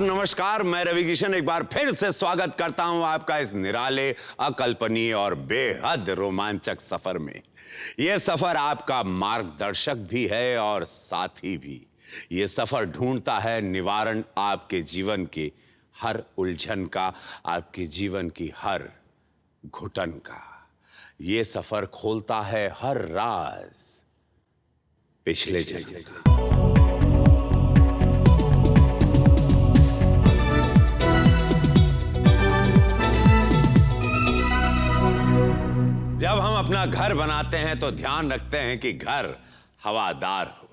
नमस्कार, मैं रवि किशन एक बार फिर से स्वागत करता हूं आपका इस निराले, अकल्पनीय और बेहद रोमांचक सफर में। यह सफर आपका मार्गदर्शक भी है और साथी भी। यह सफर ढूंढता है निवारण आपके जीवन की हर उलझन का, आपके जीवन की हर घुटन का। यह सफर खोलता है हर राज पिछले जन्म का। जब हम अपना घर बनाते हैं तो ध्यान रखते हैं कि घर हवादार हो,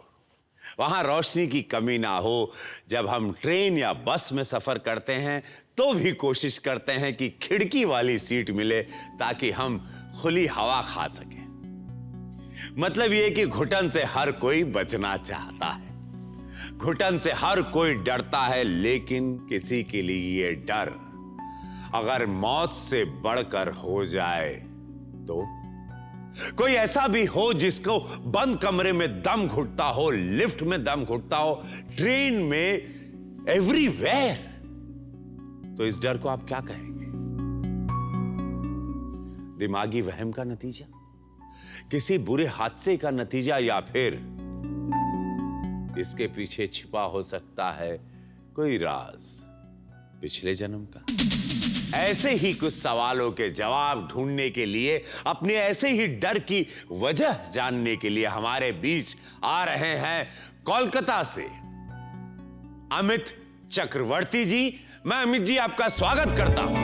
वहां रोशनी की कमी ना हो। जब हम ट्रेन या बस में सफर करते हैं तो भी कोशिश करते हैं कि खिड़की वाली सीट मिले ताकि हम खुली हवा खा सकें। मतलब यह कि घुटन से हर कोई बचना चाहता है, घुटन से हर कोई डरता है, लेकिन किसी के लिए यह डर अगर मौत से बढ़कर हो जाए तो कोई ऐसा भी हो जिसको बंद कमरे में दम घुटता हो, लिफ्ट में दम घुटता हो, ट्रेन में, एवरीवेयर, तो इस डर को आप क्या कहेंगे? दिमागी वहम का नतीजा, किसी बुरे हादसे का नतीजा, या फिर इसके पीछे छिपा हो सकता है कोई राज पिछले जन्म का? ऐसे ही कुछ सवालों के जवाब ढूंढने के लिए, अपने ऐसे ही डर की वजह जानने के लिए हमारे बीच आ रहे हैं कोलकाता से अमित चक्रवर्ती जी। मैं अमित जी आपका स्वागत करता हूं।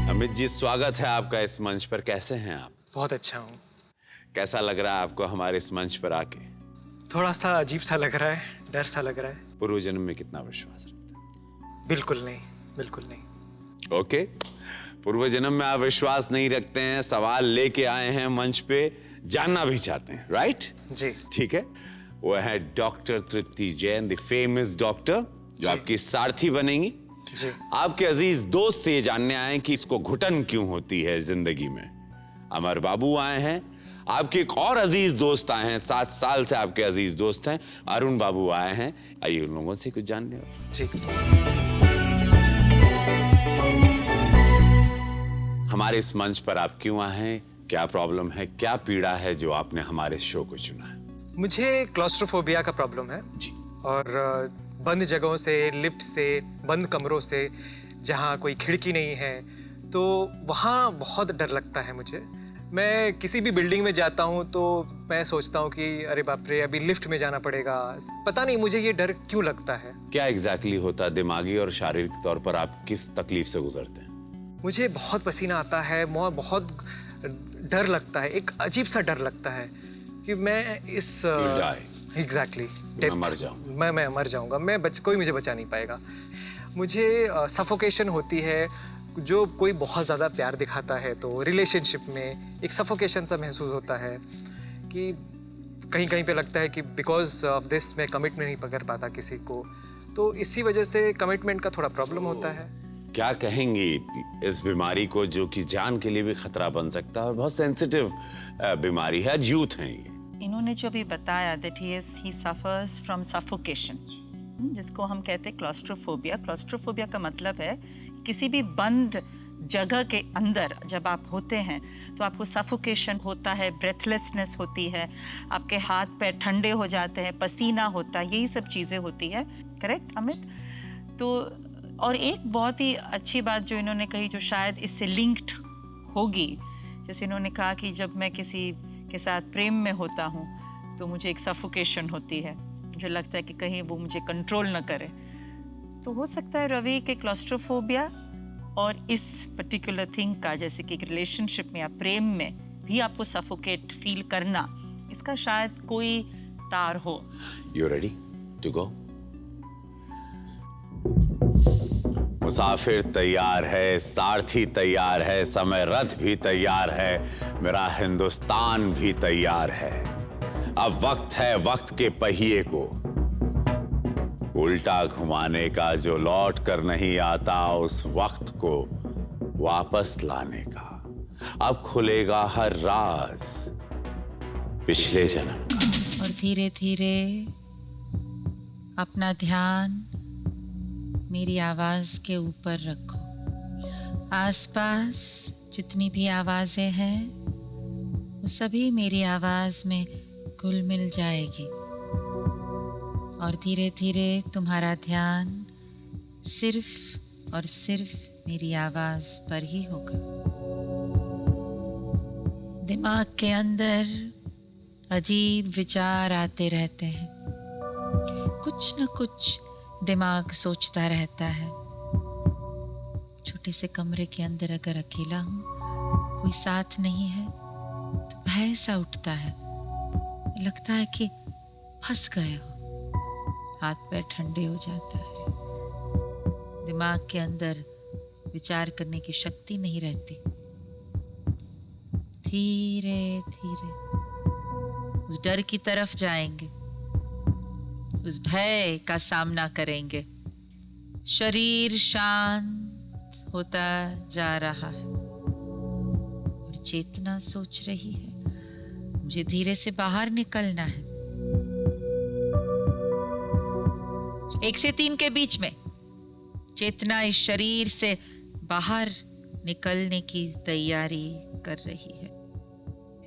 अमित जी, स्वागत है आपका इस मंच पर। कैसे हैं आप? बहुत अच्छा हूं। कैसा लग रहा है आपको हमारे इस मंच पर आके? थोड़ा सा अजीब सा लग रहा है, डर सा लग रहा है। पूर्व जन्म में कितना विश्वास रखते हैं? बिल्कुल नहीं, बिल्कुल नहीं। ओके, पूर्व जन्म में आप विश्वास नहीं रखते हैं, सवाल लेके आए हैं मंच पे, जानना भी चाहते हैं, राइट? जी ठीक है। वो है doctor Tripti Jain, the famous doctor, जो आपकी सारथी बनेंगी। जी। आपके अजीज दोस्त से ये जानने आए कि इसको घुटन क्यों होती है जिंदगी में। अमर बाबू आए हैं, आपके एक और अजीज दोस्त आए हैं, 7 साल से आपके अजीज दोस्त हैं, अरुण बाबू आए हैं। आइए उन लोगों से कुछ जानने। जी। हमारे इस मंच पर आप क्यों आए हैं? क्या प्रॉब्लम है, क्या पीड़ा है जो आपने हमारे शो को चुना है? मुझे क्लॉस्ट्रोफोबिया का प्रॉब्लम है जी। और बंद जगहों से, लिफ्ट से, बंद कमरों से, जहाँ कोई खिड़की नहीं है, तो वहाँ बहुत डर लगता है मुझे। मैं किसी भी बिल्डिंग में जाता हूँ तो मैं सोचता हूँ कि अरे बाप रे, अभी लिफ्ट में जाना पड़ेगा। पता नहीं मुझे ये डर क्यों लगता है। क्या एग्जैक्टली होता है? दिमागी और शारीरिक तौर पर आप किस तकलीफ से गुजरते हैं? मुझे बहुत पसीना आता है, बहुत डर लगता है, एक अजीब सा डर लगता है कि मैं इस एग्जैक्टली मर जाऊँ। मैं मर जाऊँगा, कोई मुझे बचा नहीं पाएगा। मुझे सफोकेशन होती है। जो कोई बहुत ज़्यादा प्यार दिखाता है तो रिलेशनशिप में एक सफोकेशन सा महसूस होता है कि कहीं कहीं पे लगता है कि बिकॉज ऑफ दिस मैं कमिट नहीं कर पाता किसी को, तो इसी वजह से कमिटमेंट का थोड़ा प्रॉब्लम होता है। क्या कहेंगी इस बीमारी को, जो कि जान के लिए भी खतरा बन सकता है और बहुत सेंसिटिव बीमारी है, यूथ है ये? इन्होंने जो भी बताया that he suffers from suffocation, जिसको हम कहते हैं क्लॉस्ट्रोफोबिया। क्लॉस्ट्रोफोबिया का मतलब है किसी भी बंद जगह के अंदर जब आप होते हैं तो आपको सफोकेशन होता है, ब्रेथलेसनेस होती है, आपके हाथ पैर ठंडे हो जाते हैं, पसीना होता है, यही सब चीज़ें होती है। करेक्ट अमित? तो और एक बहुत ही अच्छी बात जो इन्होंने कही, जो शायद इससे लिंक्ड होगी, जैसे इन्होंने कहा कि जब मैं किसी के साथ प्रेम में होता हूँ तो मुझे एक सफोकेशन होती है, जो लगता है कि कहीं वो मुझे कंट्रोल न करे। तो हो सकता है रवि के क्लॉस्ट्रोफोबिया और इस पर्टिकुलर थिंग का, जैसे कि रिलेशनशिप में या प्रेम में भी आपको सफोकेट फील करना, इसका शायद कोई तार हो। You ready to go? मुसाफिर तैयार है, सारथी तैयार है, समय रथ भी तैयार है, मेरा हिंदुस्तान भी तैयार है। अब वक्त है वक्त के पहिए को उल्टा घुमाने का, जो लौट कर नहीं आता उस वक्त को वापस लाने का। अब खुलेगा हर राज पिछले जन्म का। और धीरे धीरे अपना ध्यान मेरी आवाज के ऊपर रखो। आसपास जितनी भी आवाजें हैं वो सभी मेरी आवाज में घुल मिल जाएगी और धीरे धीरे तुम्हारा ध्यान सिर्फ और सिर्फ मेरी आवाज पर ही होगा। दिमाग के अंदर अजीब विचार आते रहते हैं, कुछ न कुछ दिमाग सोचता रहता है। छोटे से कमरे के अंदर अगर अकेला हूं, कोई साथ नहीं है, तो भय सा उठता है, लगता है कि फंस गए हो, हाथ पैर ठंडे हो जाता है। दिमाग के अंदर विचार करने की शक्ति नहीं रहती। धीरे धीरे उस डर की तरफ जाएंगे, उस भय का सामना करेंगे। शरीर शांत होता जा रहा है और चेतना सोच रही है मुझे धीरे से बाहर निकलना है। 1 से 3 के बीच में चेतना इस शरीर से बाहर निकलने की तैयारी कर रही है।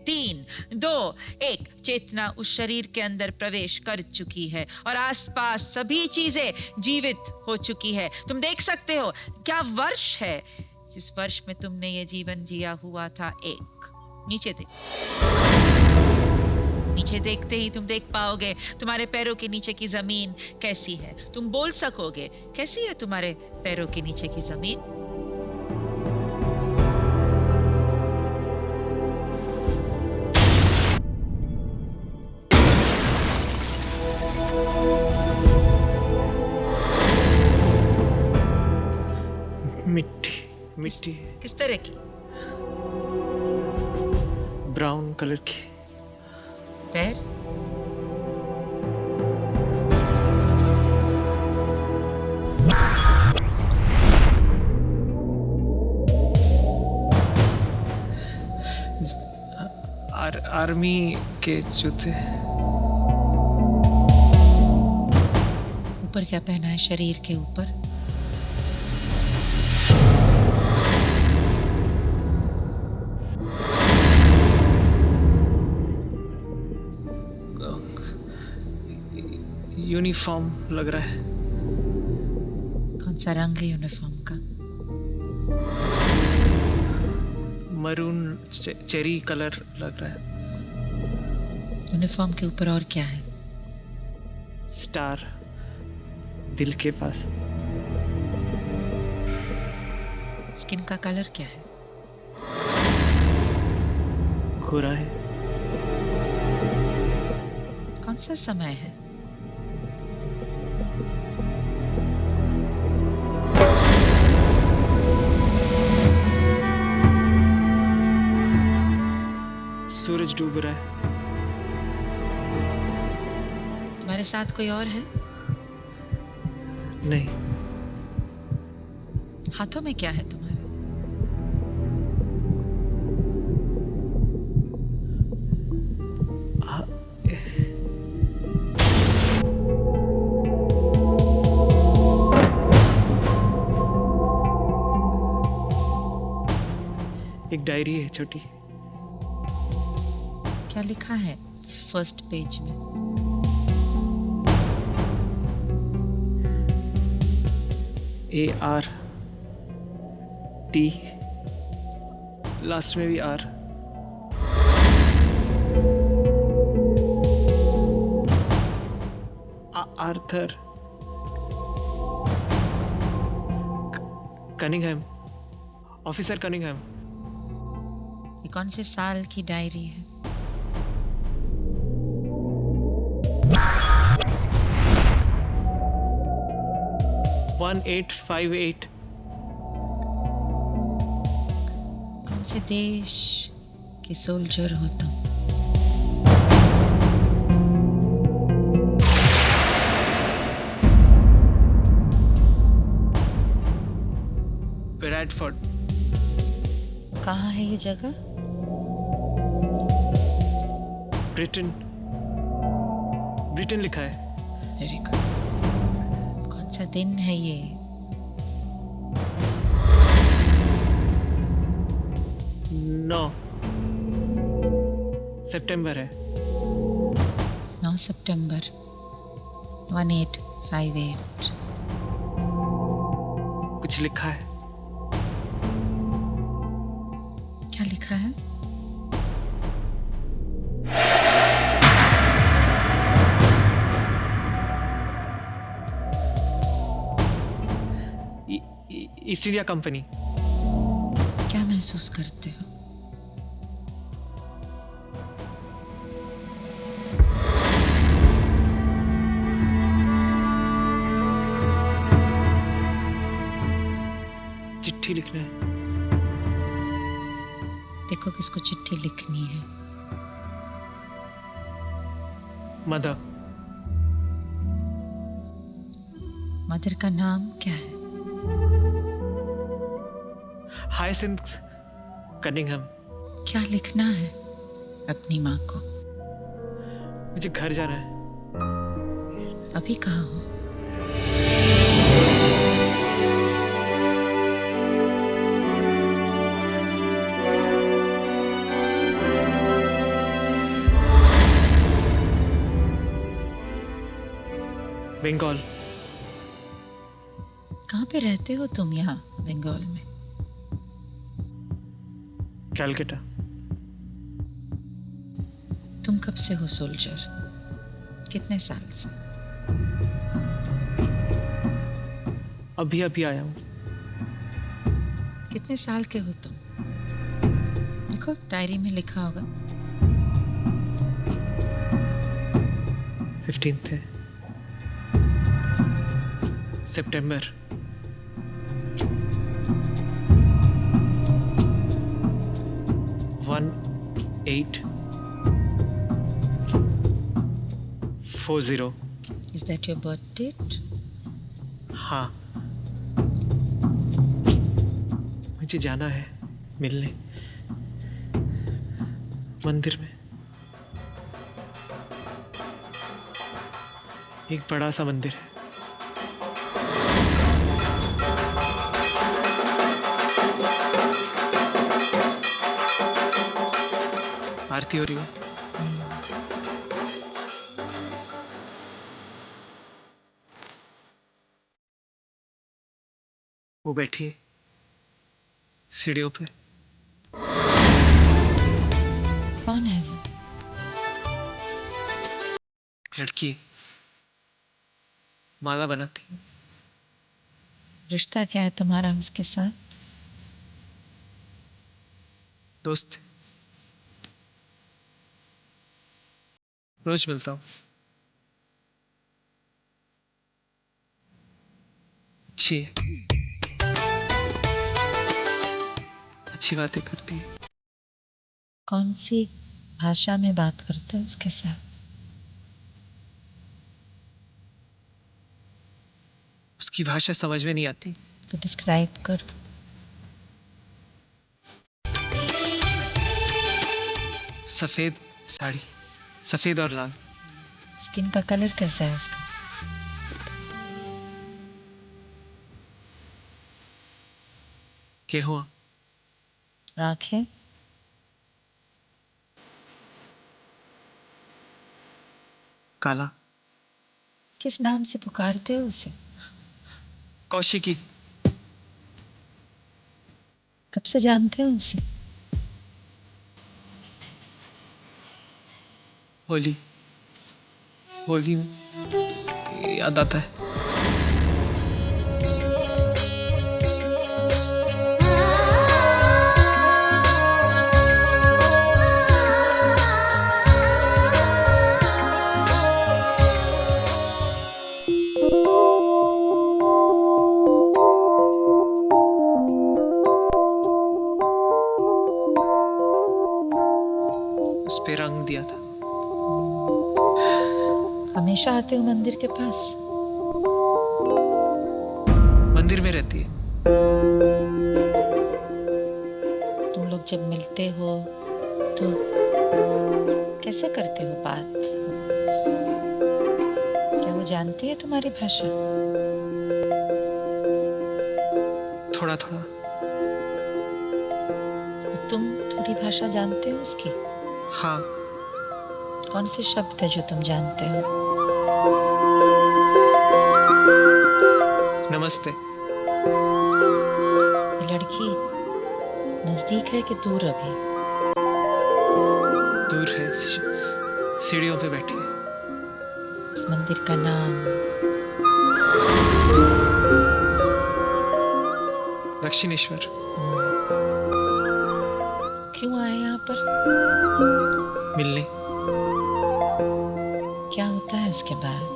3, 2, 1 चेतना उस शरीर के अंदर प्रवेश कर चुकी है और आसपास सभी चीजें जीवित हो चुकी है। तुम देख सकते हो क्या वर्ष है जिस वर्ष में तुमने ये जीवन जिया हुआ था। 1 नीचे देख, नीचे देखते ही तुम देख पाओगे तुम्हारे पैरों के नीचे की जमीन कैसी है। तुम बोल सकोगे कैसी है तुम्हारे पैरों के नीचे की जमीन। मिट्टी किस तरह की? ब्राउन कलर की। पैर? आर्मी के जूते। ऊपर क्या पहना है शरीर के ऊपर? यूनिफॉर्म लग रहा है। कौन सा रंग है यूनिफॉर्म का? मरून चेरी कलर लग रहा है। यूनिफॉर्म के ऊपर और क्या है? स्टार, दिल के पास। स्किन का कलर क्या है? गोरा है। कौन सा समय है? सूरज डूब रहा है। तुम्हारे साथ कोई और है? नहीं। हाथों में क्या है तुम्हारे? एक डायरी है छोटी। क्या लिखा है फर्स्ट पेज में? ART, लास्ट में भी R। Arthur Cunningham, officer Cunningham. ये कौन से साल की डायरी है? वन 1858। कौन से देश के सोल्जर हो तुम? ब्रैडफोर्ड। कहाँ है ये जगह? ब्रिटेन ब्रिटेन लिखा है। Very good. कौन सा दिन है ये? 9 सितंबर है। 9 सितंबर 1858। कुछ लिखा है। क्या लिखा है? East India company. क्या महसूस करते हो? चिट्ठी लिखना है। देखो किसको चिट्ठी लिखनी है। मदर। मदर का नाम क्या है? Hyacinth Cunningham. क्या लिखना है अपनी माँ को? मुझे घर जाना है। अभी कहाँ हो? बंगाल। कहाँ पे रहते हो तुम यहाँ बंगाल में? कैलकाटा। तुम कब से हो सोल्जर? कितने साल से? अभी अभी आया हूँ। कितने साल के हो तुम? देखो डायरी में लिखा होगा। 15th है सितंबर। One 840। Is that your birth date? हाँ, मुझे जाना है मिलने मंदिर में। एक बड़ा सा मंदिर है। आरती हो रही है। वो बैठी है सीढ़ियों पे। कौन है वो? लड़की माला बनाती। रिश्ता क्या है तुम्हारा उसके साथ? दोस्त रोज मिलता हूँ। अच्छी है, अच्छी बातें करती है। कौन सी भाषा में बात करते हो उसके साथ? उसकी भाषा समझ में नहीं आती। तो डिस्क्राइब करो। सफेद साड़ी, सफेद और लाल। स्किन का कलर कैसा है उसका? क्या हुआ? आंखें? काला। किस नाम से पुकारते हो उसे? कौशिकी। कब से जानते हो उसे? होली, होली में याद आता है। उस पे रंग दिया था। हमेशा आते हो मंदिर के पास? मंदिर में रहती है। तुम लोग जब मिलते हो तो कैसे करते हो बात? क्या वो जानती है तुम्हारी भाषा? थोड़ा थोड़ा। तुम थोड़ी भाषा जानते हो उसकी? हाँ। कौन से शब्द है जो तुम जानते हो? नमस्ते। ये लड़की नजदीक है कि दूर अभी? दूर है, सीढ़ियों पे बैठी है। इस मंदिर का नाम? दक्षिणेश्वर। क्यों आए यहाँ पर? मिलने। क्या होता है उसके बाद?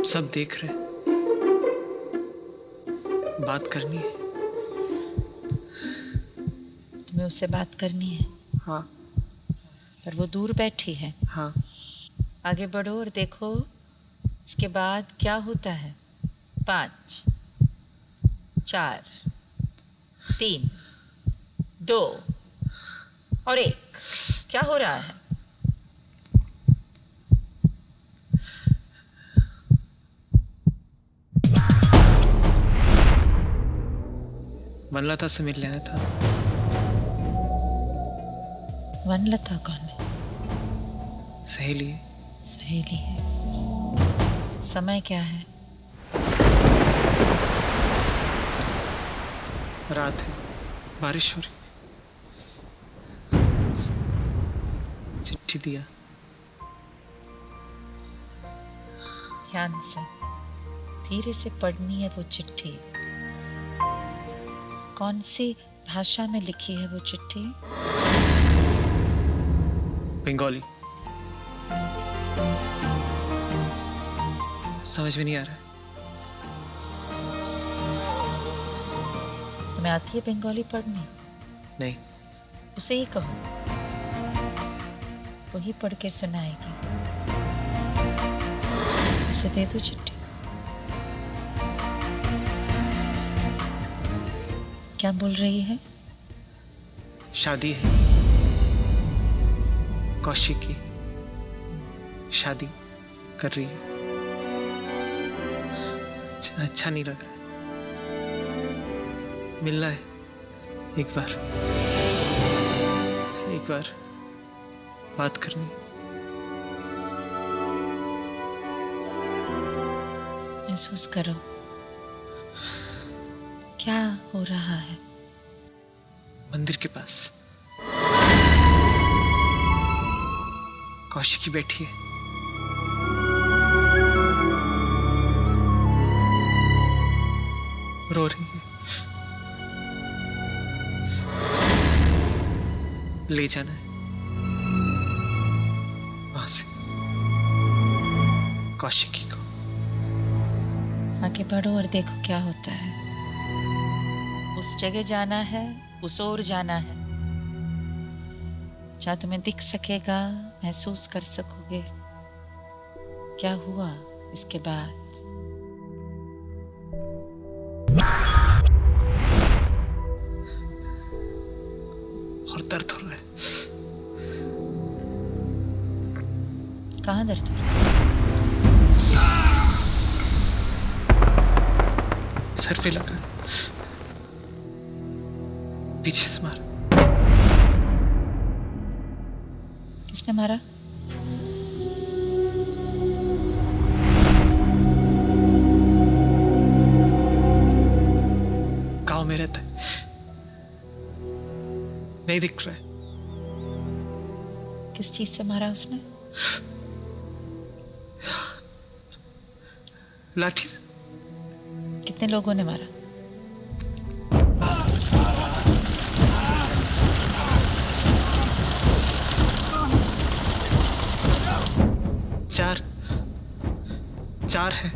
सब देख रहे हैं। बात करनी है। तुम्हें उससे बात करनी है? हाँ। पर वो दूर बैठी है। हाँ। आगे बढ़ो और देखो इसके बाद क्या होता है। 5 4 3 2 और 1। क्या हो रहा है? वनलता से मिलने आया था। वनलता कौन है? सहेली है। सहेली है। समय क्या है? रात है, बारिश हो रही। चिट्ठी दिया। ध्यान से, धीरे से पढ़नी है वो चिट्ठी। कौन सी भाषा में लिखी है वो चिट्ठी? बंगाली। समझ में नहीं आ रहा है। तुम्हें आती है बंगाली पढ़नी? नहीं। उसे ही कहो, वही पढ़ के सुनाएगी। उसे दे दो चिट्ठी। क्या बोल रही है? शादी है, कौशिक की शादी कर रही है। अच्छा नहीं लग रहा है। मिलना है एक बार बात करनी। महसूस करो क्या हो रहा है। मंदिर के पास कौशिकी बैठी है। रो रही है। ले जाना है वहां से कौशिकी को। आगे बढ़ो और देखो क्या होता है। उस जगह जाना है, उस ओर जाना है जहाँ तुम्हें दिख सकेगा, महसूस कर सकोगे क्या हुआ इसके बाद। और दर्द हो रहा है। कहाँ दर्द हो रहा है? सर पे लगा, पीछे से मारा। किसने मारा? गांव में रहता है, नहीं दिख रहा है। किस चीज से मारा उसने? लाठी से। कितने लोगों ने मारा? चार है।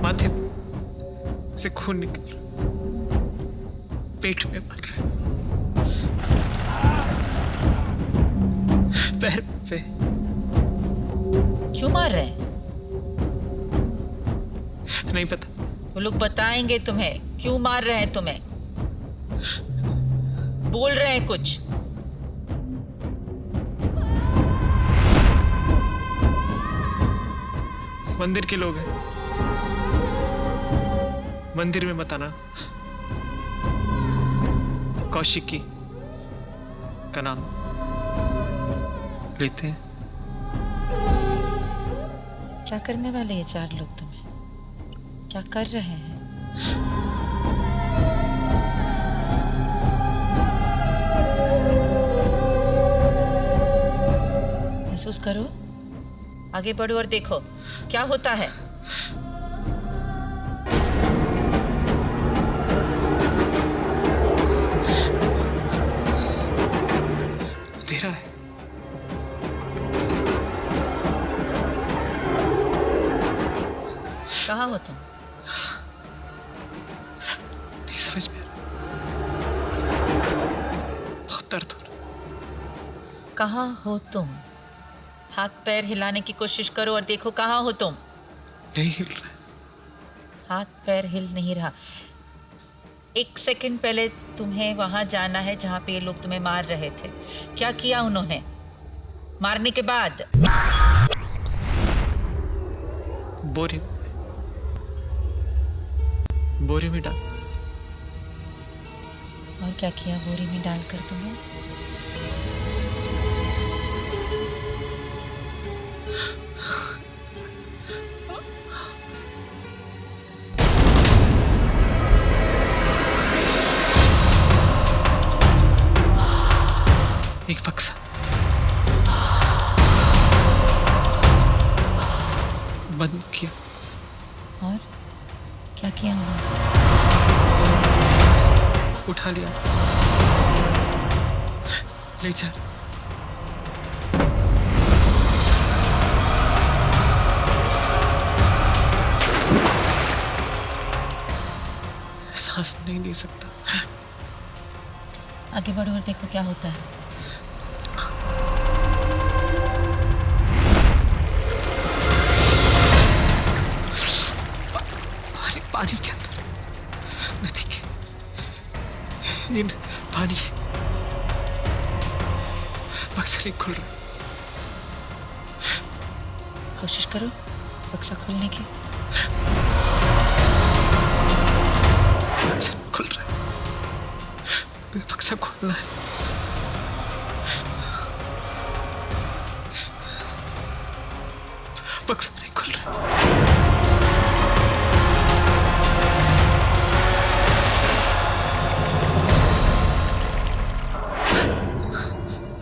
माथे से खून निकल, पेट में मर रहा है, पैर पे। क्यों मार रहे हैं? नहीं पता। वो लोग बताएंगे तुम्हें क्यों मार रहे हैं तुम्हें। बोल रहे हैं कुछ। मंदिर के लोग हैं, मंदिर में मत आना। कौशिकी का नाम लेते हैं। क्या करने वाले ये 4 लोग तुम्हें? क्या कर रहे हैं? महसूस करो, आगे बढ़ो और देखो क्या होता है। अंधेरा है। कहाँ हो तुम? नहीं समझ में आ रहा। बहुत दर्द हो रहा। कहाँ हो तुम? हाथ पैर हिलाने की कोशिश करो और देखो कहाँ हो तुम। नहीं हिल रहा। हाथ पैर हिल नहीं रहा। 1 सेकंड पहले तुम्हें वहां जाना है जहां पे ये लोग तुम्हें मार रहे थे। क्या किया उन्होंने मारने के बाद? बोरे में डाल। और क्या किया बोरी में डालकर तुम्हें? एक बक्सा बंद किया। और क्या किया उन्होंने? उठा लिया, ले जा। सांस नहीं ले सकता। आगे बढ़ो और देखो क्या होता है। पानी के अंदर, नदी के इन पानी, बक्सा नहीं खुल रहा। कोशिश करो बक्सा खोलने की। बक्सा खुल रहा है। बक्सा खोलना है। बक्सा नहीं खुल रहा।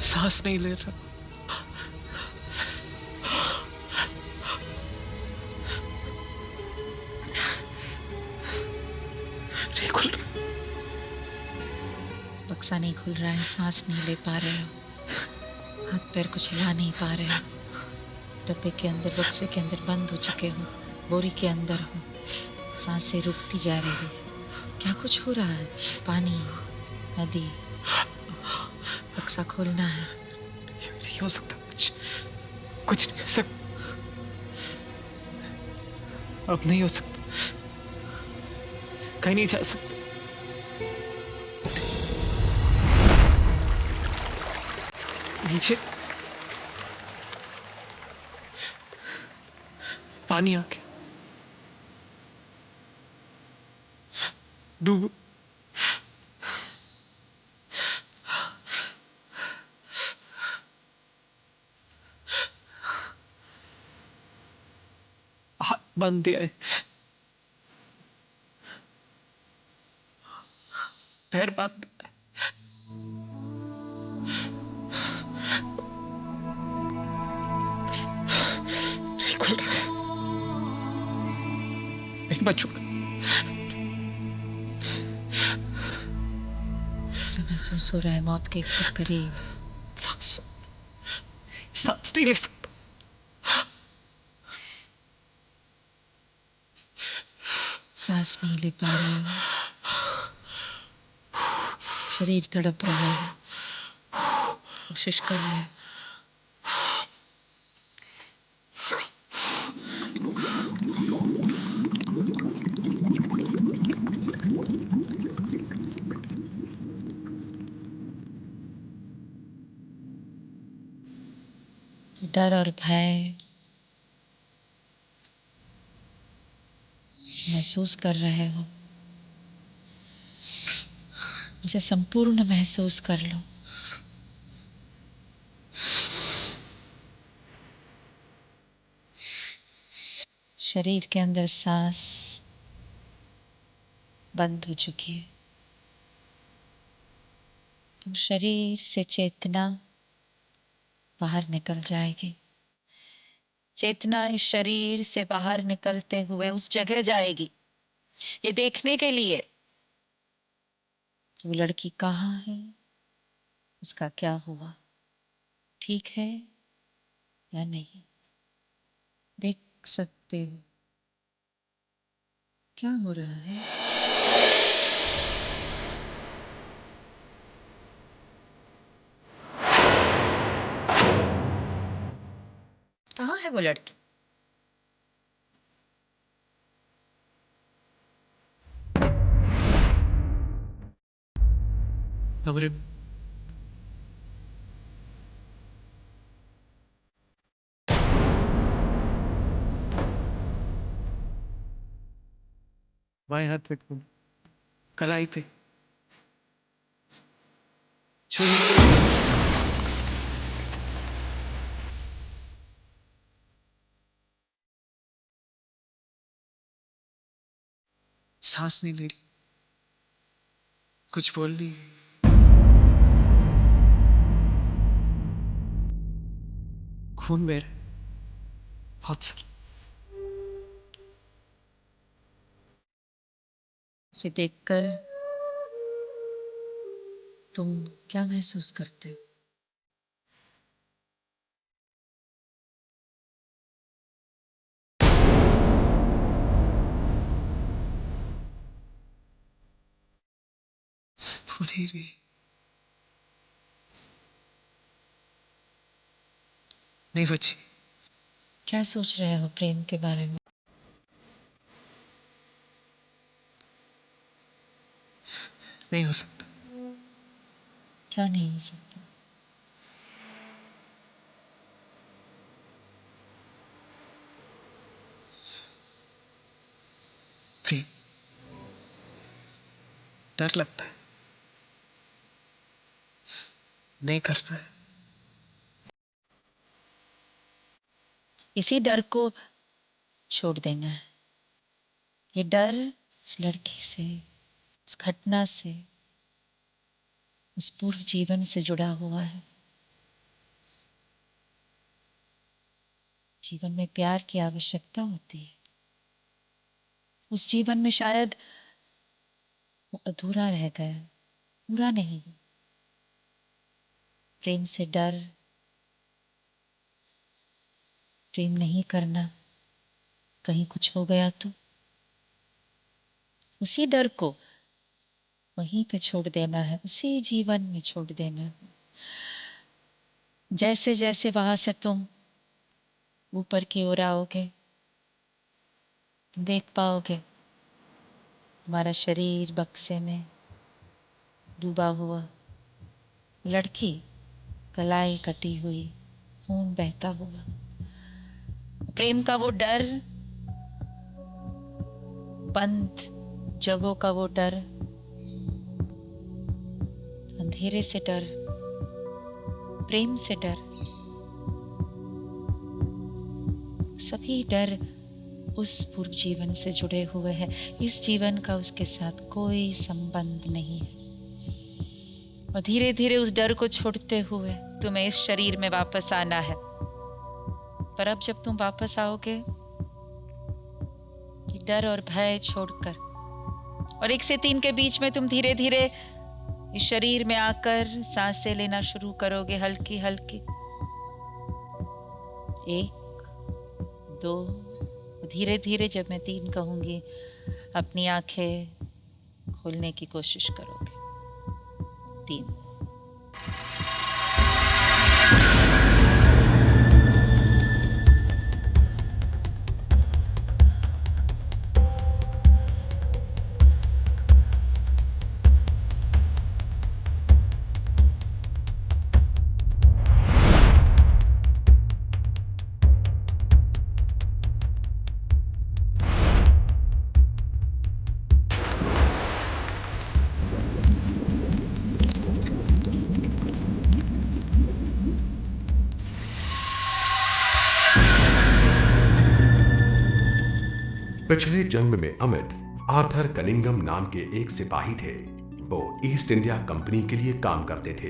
सांस नहीं ले रहा। नहीं खुल रहा। बक्सा नहीं खुल रहा है, सांस नहीं ले पा रहे हो, हाथ पैर कुछ हिला नहीं पा रहे हो, डब्बे के अंदर बक्से के अंदर बंद हो चुके हो, बोरी के अंदर हो, सांसें रुकती जा रही है। क्या कुछ हो रहा है? पानी, नदी, बक्सा खोलना है। नहीं हो सकता, कुछ नहीं हो सकता। अब नहीं हो सकता, कहीं नहीं जा सकता। नीचे पानी आ गया। डूब। हाथ बांध दिया है, पैर बांध दिया है। नहीं खुल रहा है। नहीं बचूंगा। महसूस हो रहा है मौत के एकदम करीब। सांस नहीं ले सकता। सांस नहीं ले पा रहे हो। शरीर तड़प रहा है, कोशिश कर रहे हैं। डर और भय महसूस कर रहे हो, इसे संपूर्ण महसूस कर लो। शरीर के अंदर सांस बंद हो चुकी है, तो शरीर से चेतना बाहर निकल जाएगी। चेतना इस शरीर से बाहर निकलते हुए उस जगह जाएगी, ये देखने के लिए वो लड़की कहाँ है, उसका क्या हुआ, ठीक है या नहीं। देख सकते हो क्या हो रहा है। कहाँ है वो लड़की। कमरे में। बाएं हाथ पे कलाई पे छुरी। सांस नहीं ले रही, कुछ बोल नहीं। खून बह रहा है बहुत सारा। उसे देखकर तुम क्या महसूस करते हो। वो नहीं रही। नहीं बची। क्या सोच रहे हो प्रेम के बारे में। नहीं हो सकता। क्या नहीं हो सकता। प्रेम, डर लगता है, नहीं करना है। इसी डर को छोड़ देना है। ये डर उस लड़की से, उस घटना से, उस पूर्व जीवन से जुड़ा हुआ है। जीवन में प्यार की आवश्यकता होती है। उस जीवन में शायद वो अधूरा रह गया, पूरा नहीं। प्रेम से डर, प्रेम नहीं करना, कहीं कुछ हो गया तो। उसी डर को वहीं पे छोड़ देना है, उसी जीवन में छोड़ देना है। जैसे जैसे वहां से तुम ऊपर की ओर आओगे, देख पाओगे तुम्हारा शरीर बक्से में डूबा हुआ, लड़की कलाई कटी हुई, खून बहता हुआ। प्रेम का वो डर, बंद जगहों का वो डर, अंधेरे से डर, प्रेम से डर, सभी डर उस पूर्व जीवन से जुड़े हुए हैं। इस जीवन का उसके साथ कोई संबंध नहीं है। और धीरे धीरे उस डर को छोड़ते हुए तुम्हें इस शरीर में वापस आना है। पर अब जब तुम वापस आओगे, ये डर और भय छोड़कर, और 1 से 3 के बीच में तुम धीरे धीरे इस शरीर में आकर सांसें लेना शुरू करोगे, हल्की हल्की। 1, 2, धीरे धीरे जब मैं 3 कहूंगी अपनी आंखें खोलने की कोशिश करोगे। 3। पिछले जन्म में अमित आर्थर कनिंगम नाम के एक सिपाही थे। वो ईस्ट इंडिया कंपनी के लिए काम करते थे।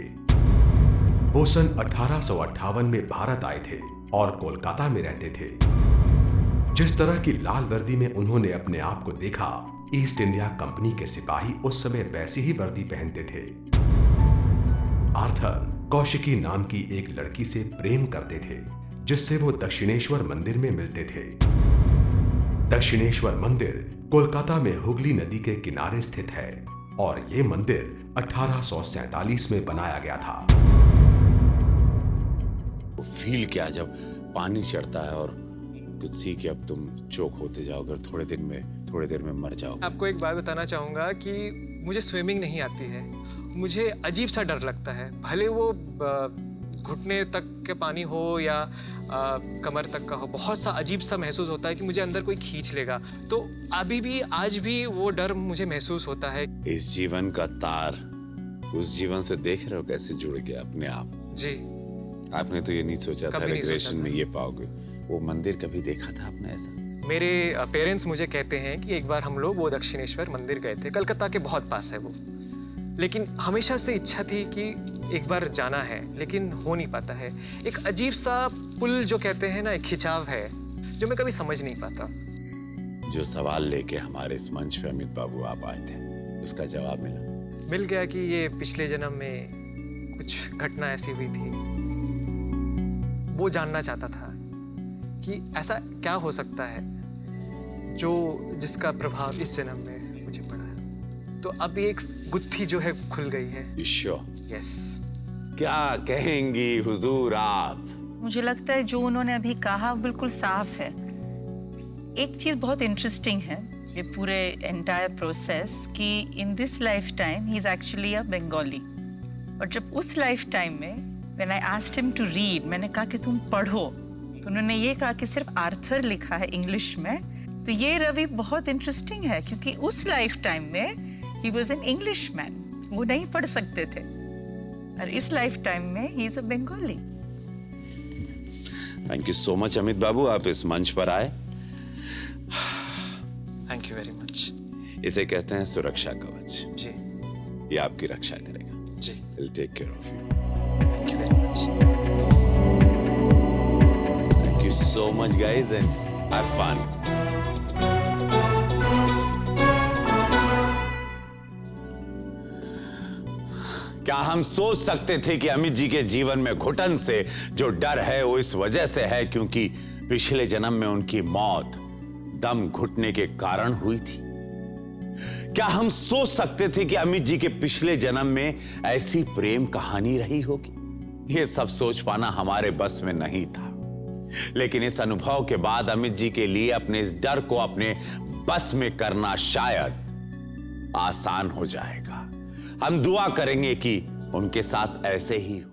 वो सन 1858 में भारत आए थे और कोलकाता में रहते थे। जिस तरह की लाल वर्दी में उन्होंने अपने आप को देखा, ईस्ट इंडिया कंपनी के सिपाही उस समय वैसी ही वर्दी पहनते थे। आर्थर कौशिकी नाम की एक लड़की से प्रेम करते थे, जिससे वो दक्षिणेश्वर मंदिर में मिलते थे। दक्षिणेश्वर मंदिर कोलकाता में हुगली नदी के किनारे स्थित है और ये मंदिर 1847 में बनाया गया था। वो फील क्या जब पानी चढ़ता है और कुछ सी कि अब तुम चोक होते जाओगे और थोड़ी देर में मर जाओगे। आपको एक बात बताना चाहूँगा कि मुझे स्विमिंग नहीं आती है। मुझे अजीब सा डर लगता है, भले वो घुटने तक के पानी हो या कमर तक का हो। बहुत सा अजीब सा महसूस होता है कि मुझे अंदर कोई खींच लेगा। तो अभी भी आज भी वो डर मुझे महसूस होता है। इस जीवन का तार उस जीवन से देख रहे हो कैसे जुड़ गया अपने आप। जी, आपने तो ये नहीं सोचा था रिग्रेशन में ये पाओगे। वो मंदिर कभी देखा था आपने ऐसा? मेरे पेरेंट्स मुझे कहते हैं कि एक बार हम लोग वो दक्षिणेश्वर मंदिर गए थे। कलकत्ता के बहुत पास है वो, लेकिन हमेशा से इच्छा थी कि एक बार जाना है, लेकिन हो नहीं पाता है। एक अजीब सा पुल जो कहते हैं ना, एक खिंचाव है जो मैं कभी समझ नहीं पाता। जो सवाल लेके हमारे इस मंच पे अमित बाबू आप आए थे, उसका जवाब मिल गया कि ये पिछले जन्म में कुछ घटना ऐसी हुई थी। वो जानना चाहता था कि ऐसा क्या हो सकता है जिसका प्रभाव इस जन्म में मुझे पड़ा है। तो अब एक गुत्थी जो है खुल गई है। यस। क्या कहेंगी हुजूर आप? मुझे लगता है जो उन्होंने अभी कहा बिल्कुल साफ है। एक चीज बहुत इंटरेस्टिंग है ये पूरे एंटायर प्रोसेस कि in this life time he is actually a Bengali. और जब उस लाइफ टाइम में when I asked him to read, मैंने कहा कि तुम पढ़ो, तो उन्होंने ये कहा कि सिर्फ आर्थर लिखा है इंग्लिश में। तो ये रवि बहुत इंटरेस्टिंग है क्योंकि उस लाइफ टाइम में he was an English man, वो नहीं पढ़ सकते थे, और इस लाइफ टाइम में he is a Bengali. Thank you so much Amit babu, आप इस मंच पर आए। Thank you very much. इसे कहते हैं सुरक्षा कवच। जी, ये आपकी रक्षा करेगा। जी, He'll take care of you. Thank you very much. Thank you so much guys and have fun. क्या हम सोच सकते थे कि अमित जी के जीवन में घुटन से जो डर है वो इस वजह से है क्योंकि पिछले जन्म में उनकी मौत दम घुटने के कारण हुई थी? क्या हम सोच सकते थे कि अमित जी के पिछले जन्म में ऐसी प्रेम कहानी रही होगी? ये सब सोच पाना हमारे बस में नहीं था, लेकिन इस अनुभव के बाद अमित जी के लिए अपने इस डर को अपने बस में करना शायद आसान हो जाएगा। हम दुआ करेंगे कि उनके साथ ऐसे ही हो।